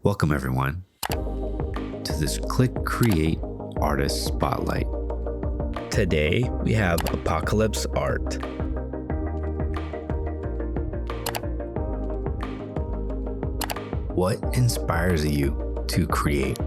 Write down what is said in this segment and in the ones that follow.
Welcome, everyone, to this ClickCreate Artist Spotlight. Today, we have Apocalypse Art. What inspires you to create?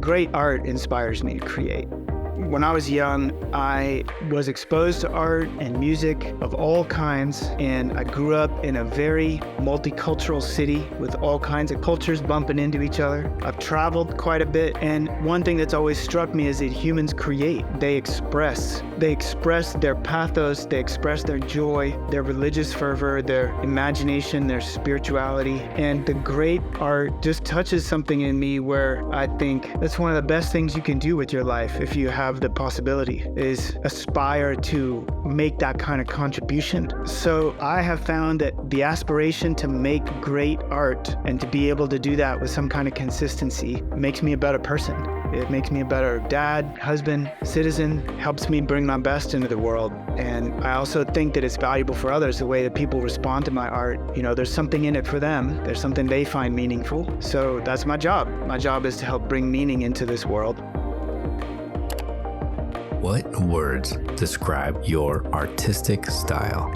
Great art inspires me to create. When I was young, I was exposed to art and music of all kinds, and I grew up in a very multicultural city with all kinds of cultures bumping into each other. I've traveled quite a bit, and one thing that's always struck me is that humans create. They express their pathos, they express their joy, their religious fervor, their imagination, their spirituality, and the great art just touches something in me where I think that's one of the best things you can do with your life if you have the possibility, is aspire to make that kind of contribution. So I have found that the aspiration to make great art and to be able to do that with some kind of consistency makes me a better person. It makes me a better dad, husband, citizen, helps me bring my best into the world. And I also think that it's valuable for others, the way that people respond to my art. You know, there's something in it for them. There's something they find meaningful. So that's my job. My job is to help bring meaning into this world. What words describe your artistic style?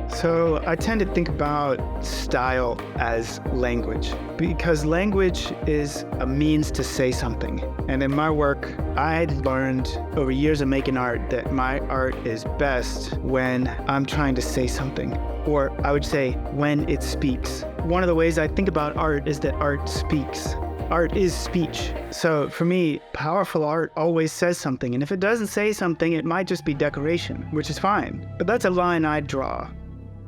So I tend to think about style as language, because language is a means to say something. And in my work, I learned over years of making art that my art is best when I'm trying to say something, or I would say when it speaks. One of the ways I think about art is that art speaks. Art is speech. So for me, powerful art always says something. And if it doesn't say something, it might just be decoration, which is fine. But that's a line I draw.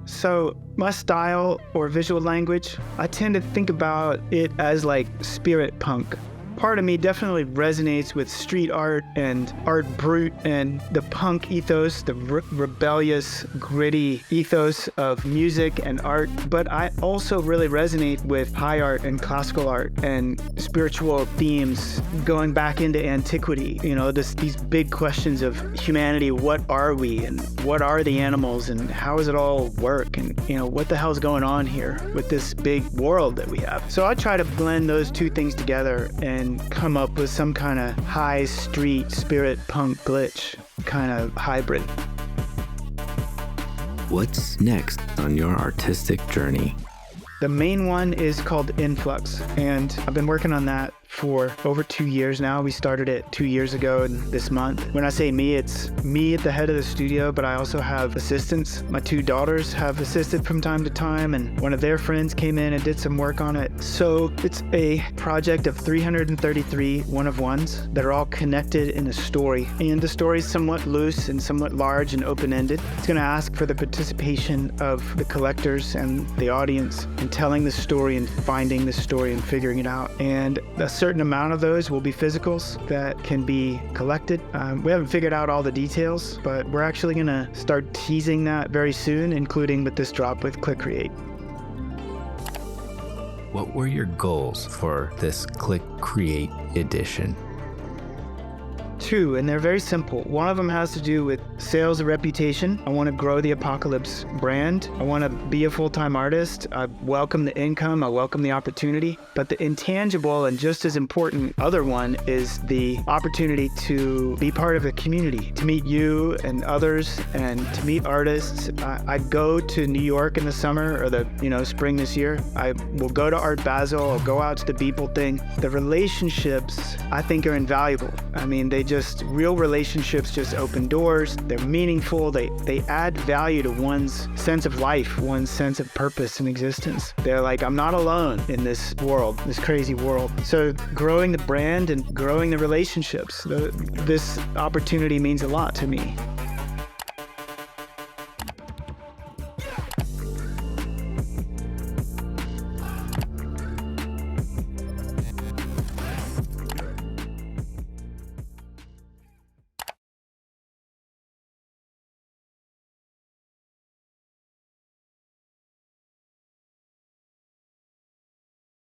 So my style or visual language, I tend to think about it as like spirit punk. Part of me definitely resonates with street art and art brut and the punk ethos, the rebellious, gritty ethos of music and art. But I also really resonate with high art and classical art and spiritual themes going back into antiquity. You know, these big questions of humanity. What are we, and what are the animals, and how does it all work? And, you know, what the hell's going on here with this big world that we have? So I try to blend those two things together and come up with some kind of high street spirit punk glitch kind of hybrid. What's next on your artistic journey? The main one is called Influx, and I've been working on that for over 2 years now. We started it 2 years ago this month. When I say me, it's me at the head of the studio, but I also have assistants. My 2 daughters have assisted from time to time, and one of their friends came in and did some work on it. So it's a project of 333 one-of-ones that are all connected in a story. And the story is somewhat loose and somewhat large and open-ended. It's going to ask for the participation of the collectors and the audience in telling the story and finding the story and figuring it out. And a certain amount of those will be physicals that can be collected. We haven't figured out all the details, but we're actually going to start teasing that very soon, including with this drop with ClickCreate. What were your goals for this ClickCreate edition? 2, and they're very simple. One of them has to do with sales and reputation. I want to grow the Apocalypse brand. I want to be a full-time artist. I welcome the income. I welcome the opportunity. But the intangible and just as important other one is the opportunity to be part of a community, to meet you and others, and to meet artists. I go to New York in the summer or the spring this year. I will go to Art Basel. I'll go out to the Beeple thing. The relationships I think are invaluable. I mean, real relationships just open doors. They're meaningful. They add value to one's sense of life, one's sense of purpose and existence. They're like, I'm not alone in this world, this crazy world. So growing the brand and growing the relationships, this opportunity means a lot to me.